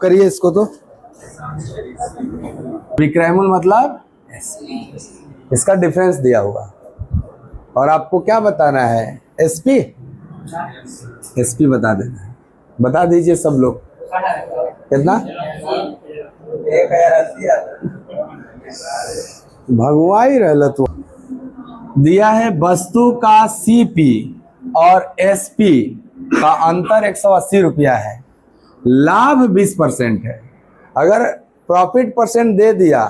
करिए इसको तो। विक्रय मूल्य मतलब इसका डिफरेंस दिया हुआ और आपको क्या बताना है, एसपी। एसपी बता देना है, बता दीजिए सब लोग। कितना? 1080। भगवाई रहल तू। दिया है वस्तु का सीपी और एसपी का अंतर 180 रुपया है, लाभ 20% है। अगर प्रॉफिट परसेंट दे दिया,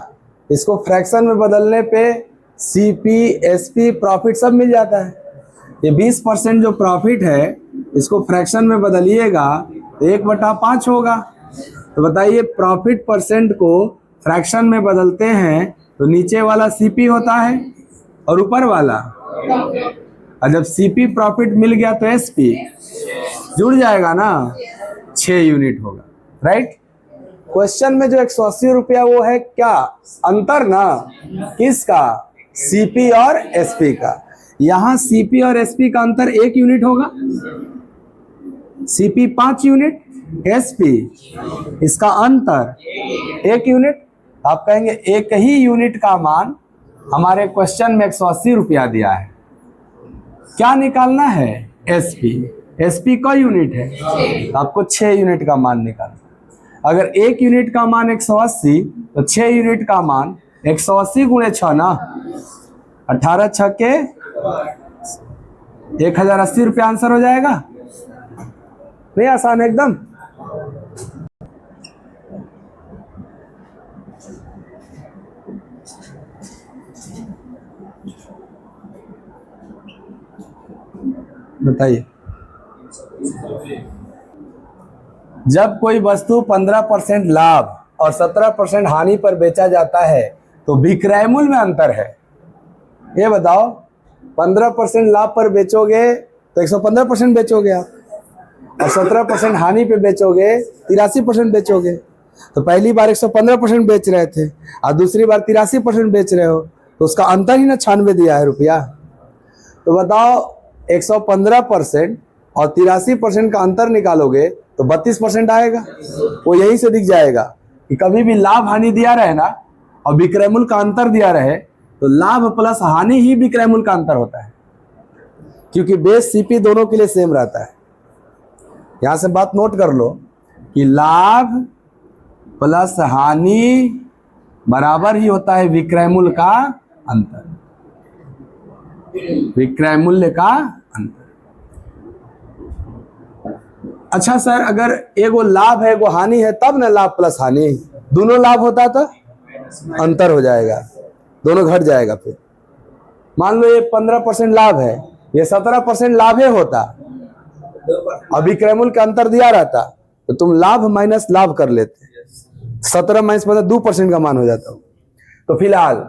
इसको फ्रैक्शन में बदलने पे सीपी एसपी प्रॉफिट सब मिल जाता है। ये 20% जो प्रॉफिट है इसको फ्रैक्शन में बदलिएगा तो 1/5 होगा। तो बताइए प्रॉफिट परसेंट को फ्रैक्शन में बदलते हैं तो नीचे वाला सीपी होता है और ऊपर वाला, और जब सीपी प्रॉफिट मिल गया तो एसपी जुड़ जाएगा ना, 6 यूनिट होगा। राइट। क्वेश्चन में जो 180 रुपया वो है क्या, अंतर ना, किसका, सीपी और एसपी का। यहां सीपी और एसपी का अंतर 1 यूनिट होगा, सीपी 5 यूनिट, एसपी इसका अंतर 1 यूनिट। आप कहेंगे एक ही यूनिट का मान हमारे क्वेश्चन में 180 रुपया दिया है, क्या निकालना है, एसपी। एसपी का यूनिट है तो आपको 6 यूनिट का मान निकालना। अगर 1 यूनिट का मान 180 तो 6 यूनिट का मान 180 गुणे 6 ना, 18 6 के 1080 रुपया आंसर हो जाएगा। नहीं आसान एकदम। बताइए, जब कोई वस्तु 15% लाभ और 17% हानि पर बेचा जाता है तो विक्रय मूल्य में अंतर है। ये बताओ, 15% लाभ पर बेचोगे तो 115% बेचोगे आप, और 17% हानि पे बेचोगे 83% बेचोगे। तो पहली बार 115% बेच रहे थे और दूसरी बार 83% बेच रहे हो, तो उसका अंतर ही ना 96 दिया है रुपया। तो बताओ 115% और 83% का अंतर निकालोगे तो 32% आएगा। वो यहीं से दिख जाएगा कि कभी भी लाभ हानि दिया रहे ना और विक्रय मूल्य का अंतर दिया रहे तो लाभ प्लस हानि ही विक्रय मूल्य का अंतर होता है, क्योंकि बेस सीपी दोनों के लिए सेम रहता है। यहां से बात नोट कर लो कि लाभ प्लस हानि बराबर ही होता है विक्रय मूल्य का अंतर, विक्रय मूल्य का अंतर। अच्छा सर, अगर एगो लाभ है एगो हानि है तब ना लाभ प्लस हानि, दोनों लाभ होता तो अंतर हो जाएगा, दोनों घट जाएगा। फिर मान लो ये 15% लाभ है, ये 17% लाभ है होता, और विक्रय मूल्य का अंतर दिया रहता तो तुम लाभ माइनस लाभ कर लेते, 17 माइनस 2% का मान हो जाता। तो फिलहाल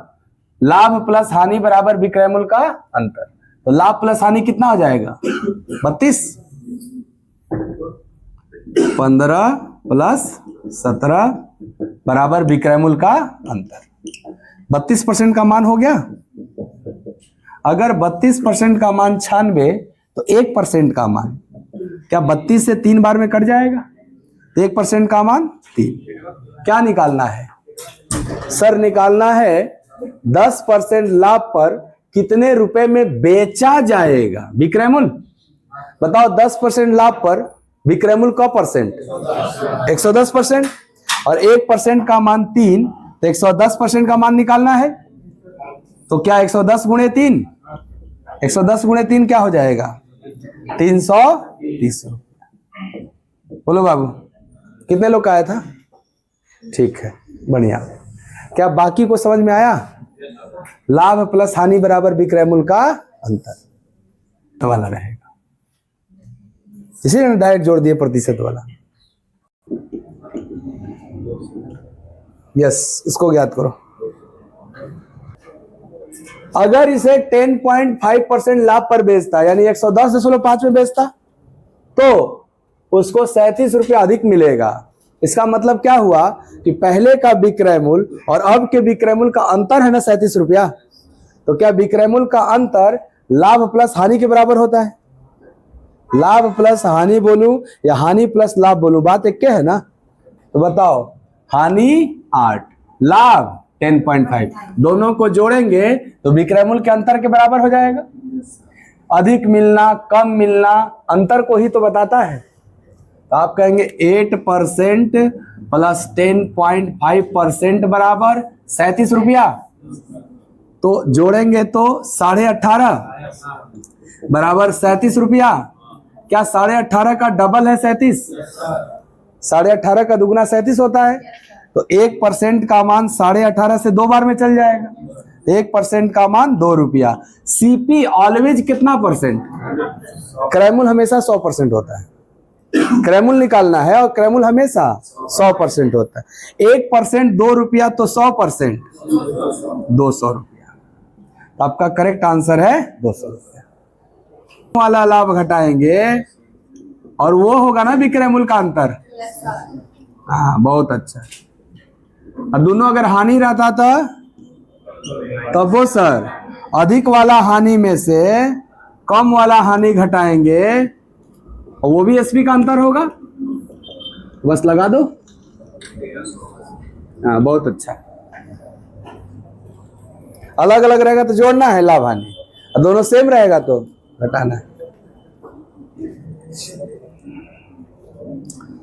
लाभ प्लस हानि बराबर विक्रय मूल्य का अंतर, तो लाभ प्लस हानि कितना हो जाएगा, 32। 15 प्लस 17 बराबर विक्रय मूल्य का अंतर, 32% का मान हो गया। अगर 32% का मान 96 तो 1% का मान क्या 32 से 3 बार में कट जाएगा, तो 1% का मान 3। क्या निकालना है सर, निकालना है 10% लाभ पर कितने रुपए में बेचा जाएगा विक्रय मूल्य। बताओ 10% लाभ पर विक्रय मूल्य का परसेंट 110%, और 1% का मान 3, तो 110% का मान निकालना है। तो क्या 110 गुणे 3, 110 गुणे 3 क्या हो जाएगा, 330 रुपया। बोलो बाबू, कितने लोग का आया था? ठीक है, बढ़िया। क्या बाकी को समझ में आया? लाभ प्लस हानि बराबर विक्रय मूल्य का अंतर वाला रहेगा, इसीलिए डायरेक्ट जोड़ दिए प्रतिशत वाला। यस, इसको ज्ञात करो। अगर इसे 10.5% लाभ पर बेचता, यानी 110.5 में बेचता, तो उसको 37 रुपया अधिक मिलेगा। इसका मतलब क्या हुआ कि पहले का विक्रय मूल्य और अब के विक्रय मूल्य का अंतर है ना 37 रुपया। तो क्या विक्रय मूल्य का अंतर लाभ प्लस हानि के बराबर होता है? लाभ प्लस हानि बोलूं या हानि प्लस लाभ बोलूं, बात एक है ना। तो बताओ, हानि 8, लाभ 10.5, दोनों को जोड़ेंगे तो विक्रय मूल्य के अंतर के बराबर हो जाएगा। अधिक मिलना, कम मिलना अंतर को ही तो बताता है। तो आप कहेंगे 8% प्लस 10.5% बराबर 37 रुपया। तो जोड़ेंगे तो 18.5 बराबर 37 रुपया। क्या 18.5 का डबल है 37? 18.5 का दुगना 37 होता है। तो 1% का मान 18.5 से 2 बार में चल जाएगा। 1% का मान 2 रुपया। सीपी ऑलवेज कितना परसेंट? क्रयमूल्य हमेशा 100% होता है। क्रयमूल्य निकालना है और क्रयमूल्य हमेशा 100% होता है। 1% 2 रुपया तो 100% 200 रुपया। तो आपका करेक्ट आंसर है 200 रुपया। वाला लाभ घटाएंगे और वो होगा ना विक्रय मूल्य का अंतर। हाँ, बहुत अच्छा। और दोनों अगर हानि रहता था तब वो सर अधिक वाला हानि में से कम वाला हानि घटाएंगे और वो भी एसपी का अंतर होगा। बस लगा दो। हाँ, बहुत अच्छा। अलग अलग रहेगा तो जोड़ना है लाभ हानि, और दोनों सेम रहेगा तो घटाना है।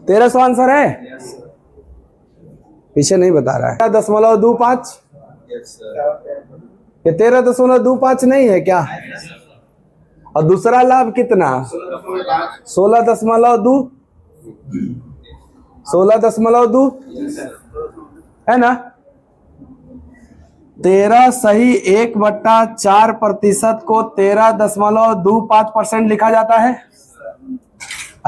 1300 आंसर है, पीछे नहीं बता रहा है। 13.25 ये 13.25 नहीं है क्या? और दूसरा लाभ कितना? 16.2 है ना। 13 सही 1/4% को 13.25% लिखा जाता है।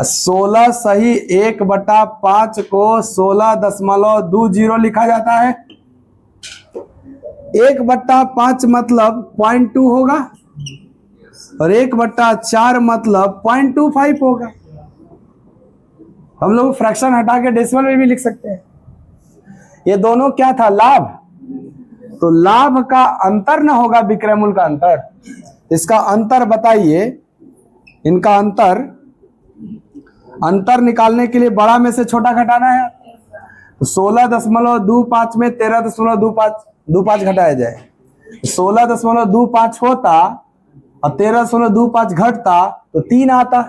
16 सही 1/5 को 16.20 लिखा जाता है। 1/5 मतलब 0.2 होगा और 1/4 मतलब 0.25 होगा। हम लोग फ्रैक्शन हटा के डेसिमल में भी लिख सकते हैं। ये दोनों क्या था? लाभ। तो लाभ का अंतर ना होगा विक्रय मूल्य का अंतर। इसका अंतर बताइए। इनका अंतर निकालने के लिए बड़ा में से छोटा घटाना है। तो 16.25 में 13.25 घटाया जाए। 16.25 होता और 13.25 घटता तो 3 आता,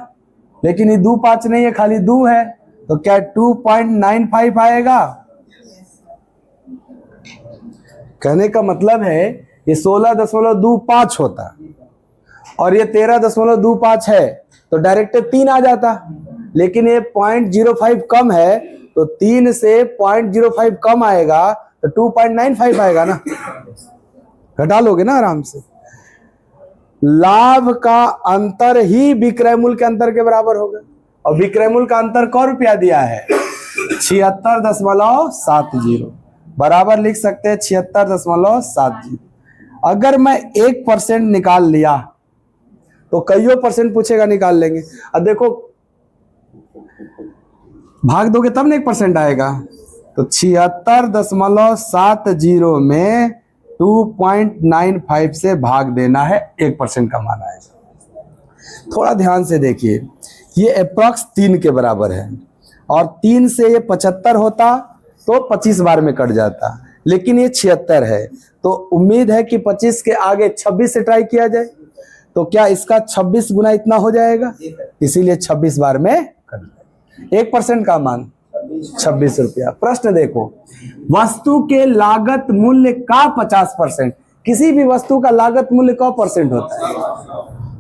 लेकिन ये 25 नहीं है, खाली 2 है। तो क्या 2.95 आएगा? कहने का मतलब है ये 16.25 होता और ये 13.25 है तो डायरेक्ट 3 आ जाता, लेकिन ये 0.05 कम है तो 3 से 0.05 कम आएगा तो 2.95 आएगा ना। घटा लोगे ना आराम से। लाभ का अंतर ही विक्रय मूल्य के अंतर के बराबर होगा। और विक्रय मूल्य का अंतर कौ रुपया दिया है? 76.70 बराबर लिख सकते हैं 76.70। अगर मैं 1% निकाल लिया तो कईयों % पूछेगा, निकाल लेंगे। अब देखो भाग दोगे तब ना 1% आएगा। तो 76.70 में 2.95 से भाग देना है, 1% का मान आएगा। थोड़ा ध्यान से देखिए, ये अप्रॉक्स 3 के बराबर है और 3 से ये 75 होता तो 25 बार में कट जाता, लेकिन ये 76 है। तो उम्मीद है कि 25 के आगे 26 से ट्राई किया जाए। तो क्या इसका 26 गुना इतना हो जाएगा, इसीलिए 26 बार में कट जाएगा। 1% का मान 26 रुपया। प्रश्न देखो, वस्तु के लागत मूल्य का 50%। किसी भी वस्तु का लागत मूल्य का % होता है?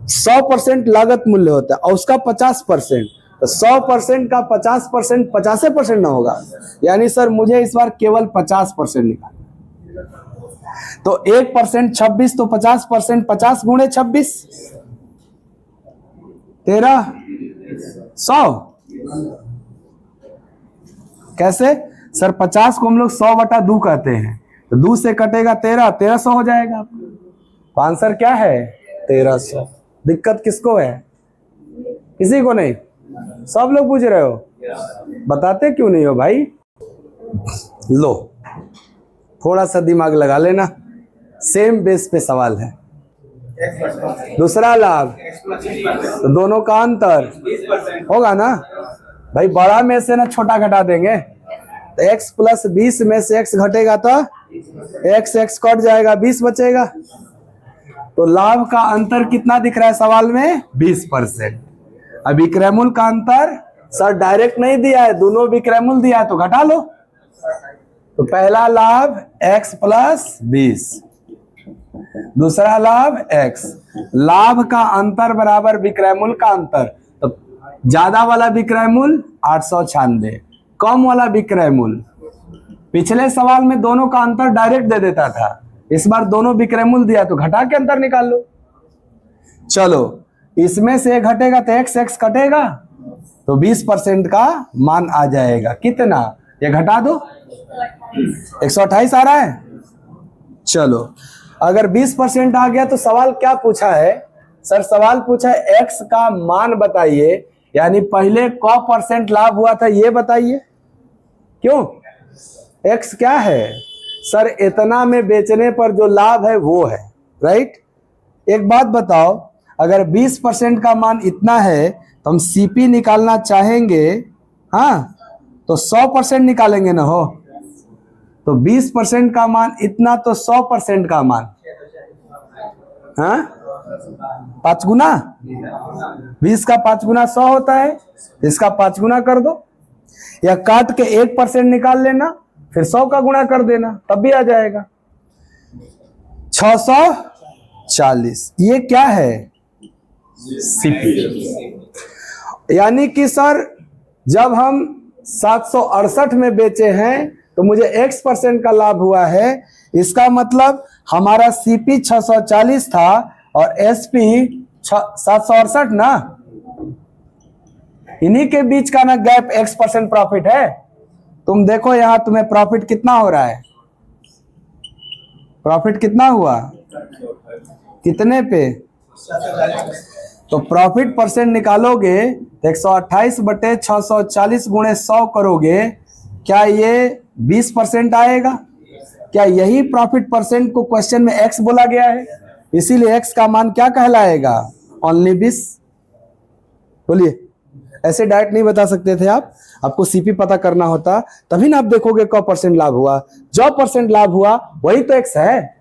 100% लागत मूल्य होता है और उसका 50%। तो 100% का 50% 50% ना होगा, यानी सर मुझे इस बार केवल 50% निकालना। तो 1% 26 तो 50%, 50 गुणे 26 1300। कैसे सर? 50 को हम लोग 100/2 कहते हैं, तो 2 से कटेगा 1300 हो जाएगा। तो आंसर क्या है? 1300। दिक्कत किसको है? किसी को नहीं? सब लोग पूछ रहे हो, बताते क्यों नहीं हो भाई? लो थोड़ा सा दिमाग लगा लेना, सेम बेस पे सवाल है। दूसरा लाभ, तो दोनों का अंतर होगा ना भाई। बड़ा में से ना छोटा घटा देंगे, तो x प्लस 20 में से x घटेगा तो x कट जाएगा, 20 बचेगा। तो लाभ का अंतर कितना दिख रहा है सवाल में? 20%। अब विक्रयमूल का अंतर सर डायरेक्ट नहीं दिया है, दोनों विक्रयमूल दिया है तो घटा लो। तो पहला लाभ x प्लस 20, दूसरा लाभ x। लाभ का अंतर बराबर विक्रयमूल का अंतर, तो ज्यादा वाला विक्रयमूल 896, कम वाला विक्रयमूल। पिछले सवाल में दोनों का अंतर डायरेक्ट दे देता था, इस बार दोनों विक्रयमूल दिया तो घटा के अंतर निकाल लो। चलो इसमें से घटेगा तो x कटेगा, तो 20% का मान आ जाएगा। कितना? ये घटा दो, 128 आ रहा है। चलो अगर 20% आ गया तो सवाल क्या पूछा है सर? सवाल पूछा है x का मान बताइए, यानी पहले क परसेंट लाभ हुआ था ये बताइए। क्यों? x क्या है सर? इतना में बेचने पर जो लाभ है वो है, राइट। एक बात बताओ, अगर 20% का मान इतना है तो हम सीपी निकालना चाहेंगे, हाँ, तो 100% निकालेंगे ना हो। तो 20% का मान इतना, तो 100% का मान, हाँ, 5 गुना 20 का 5 गुना 100 होता है, इसका 5 गुना कर दो, या काट के 1% निकाल लेना, फिर 100 का गुणा कर देना, तब भी आ जाएगा। 640, ये क्या है? सीपी। यानी कि सर जब हम 768 में बेचे हैं तो मुझे x% का लाभ हुआ है, इसका मतलब हमारा सीपी 640 था और एसपी 768 ना, इन्हीं के बीच का ना गैप x% प्रॉफिट है। तुम देखो यहां तुम्हें प्रॉफिट कितना हो रहा है? प्रॉफिट कितना हुआ? कितने पे? तो प्रॉफिट परसेंट निकालोगे तो 128/640 गुणे 100 करोगे, क्या ये 20% आएगा? क्या यही प्रॉफिट परसेंट को क्वेश्चन में x बोला गया है? इसीलिए x का मान क्या कहलाएगा? ओनली 20। बोलिए, ऐसे डायरेक्ट नहीं बता सकते थे आप, आपको सीपी पता करना होता, तभी ना आप देखोगे क परसेंट लाभ हुआ। जो परसेंट लाभ हुआ वही तो x है।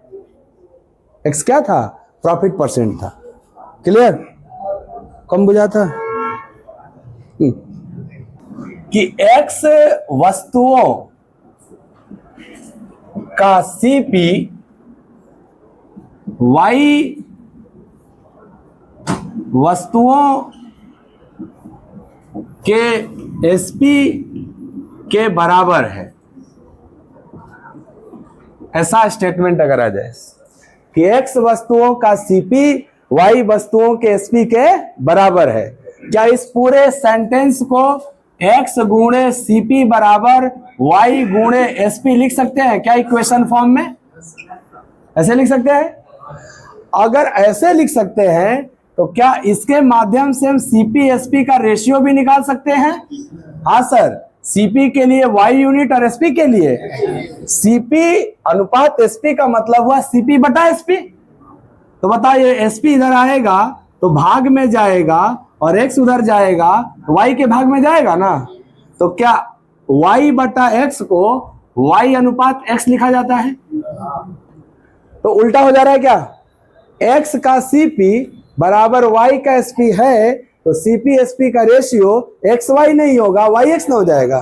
x क्या था? प्रॉफिट परसेंट था। क्लियर? कम बुझा था कि x वस्तुओं का सीपी y वस्तुओं के एसपी के बराबर है। ऐसा स्टेटमेंट अगर आ जाए कि x वस्तुओं का सीपी y वस्तुओं के एसपी के बराबर है, क्या इस पूरे सेंटेंस को x गुणे सीपी बराबर y गुणे एसपी लिख सकते हैं क्या इक्वेशन फॉर्म में? ऐसे लिख सकते हैं? अगर ऐसे लिख सकते हैं तो क्या इसके माध्यम से हम सीपी एसपी का रेशियो भी निकाल सकते हैं? हाँ सर, सीपी के लिए y यूनिट और एसपी के लिए सीपी अनुपात एसपी का मतलब हुआ सीपी बटा एसपी। तो बताइए, एसपी इधर आएगा तो भाग में जाएगा और x उधर जाएगा तो y के भाग में जाएगा ना। तो क्या y बटा x को y अनुपात x लिखा जाता है? तो उल्टा हो जा रहा है क्या? x का cp बराबर y का sp है, तो cp sp का रेशियो xy नहीं होगा, yx ना हो जाएगा,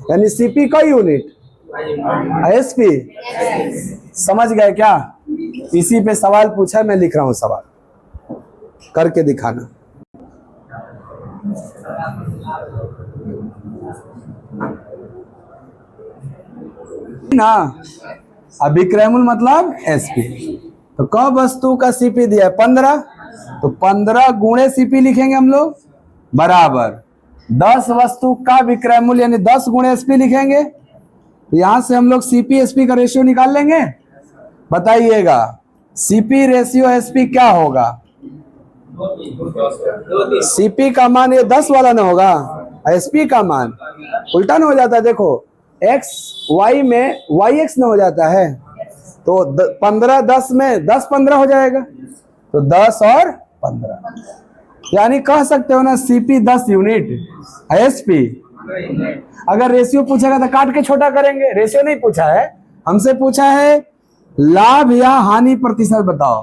यानी cp का यूनिट sp। समझ गए क्या? इसी पे सवाल पूछा, मैं लिख रहा हूं सवाल, करके दिखाना। ना अभिक्रयमूल मतलब एसपी। तो क वस्तु का सीपी दिया है 15, तो 15 गुणे सीपी लिखेंगे हम लोग बराबर 10 वस्तु का विक्रयमूल यानी 10 गुणे एसपी लिखेंगे। तो यहां से हम लोग सीपी एसपी का रेशियो निकाल लेंगे। बताइएगा सीपी रेशियो एसपी क्या होगा? सीपी का मान ये 10 वाला ना होगा, एसपी का मान उल्टा ना हो जाता है। देखो एक्स वाई में वाई एक्स ना हो जाता है, तो 15 10 में 10 15 हो जाएगा, तो 10 और 15, यानी कह सकते हो ना सीपी 10 यूनिट एसपी अगर रेशियो पूछेगा तो काट के छोटा करेंगे। रेशियो नहीं पूछा है, हमसे पूछा है लाभ या हानि प्रतिशत बताओ।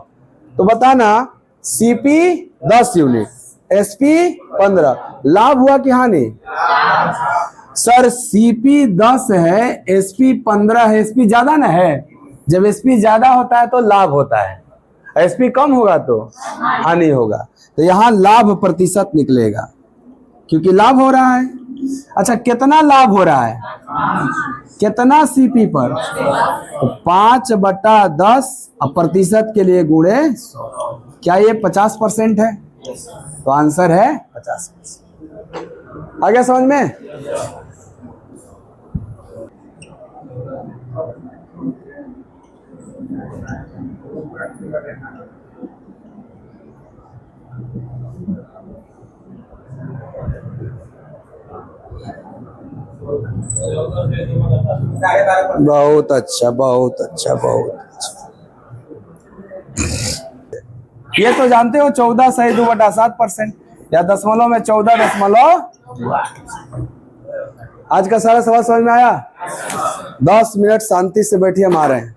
तो बताना सीपी 10 यूनिट, एसपी 15, लाभ हुआ कि हानि? सर सीपी 10 है, एसपी 15 है, एसपी ज्यादा ना है। जब एसपी ज्यादा होता है तो लाभ होता है, एसपी कम होगा तो हानि होगा। तो यहां लाभ प्रतिशत निकलेगा क्योंकि लाभ हो रहा है। अच्छा कितना लाभ हो रहा है? कितना सीपी पर? तो 5/10 और प्रतिशत के लिए गुणे 100। क्या ये 50% है? तो आंसर है 50%। आ गया समझ में? बहुत अच्छा, बहुत अच्छा, बहुत अच्छा। ये तो जानते हो 14 सही 2/7% या दशमलव में 14.2। आज का सारा सवाल समझ में आया? 10 मिनट शांति से बैठिए, हम आ रहे हैं।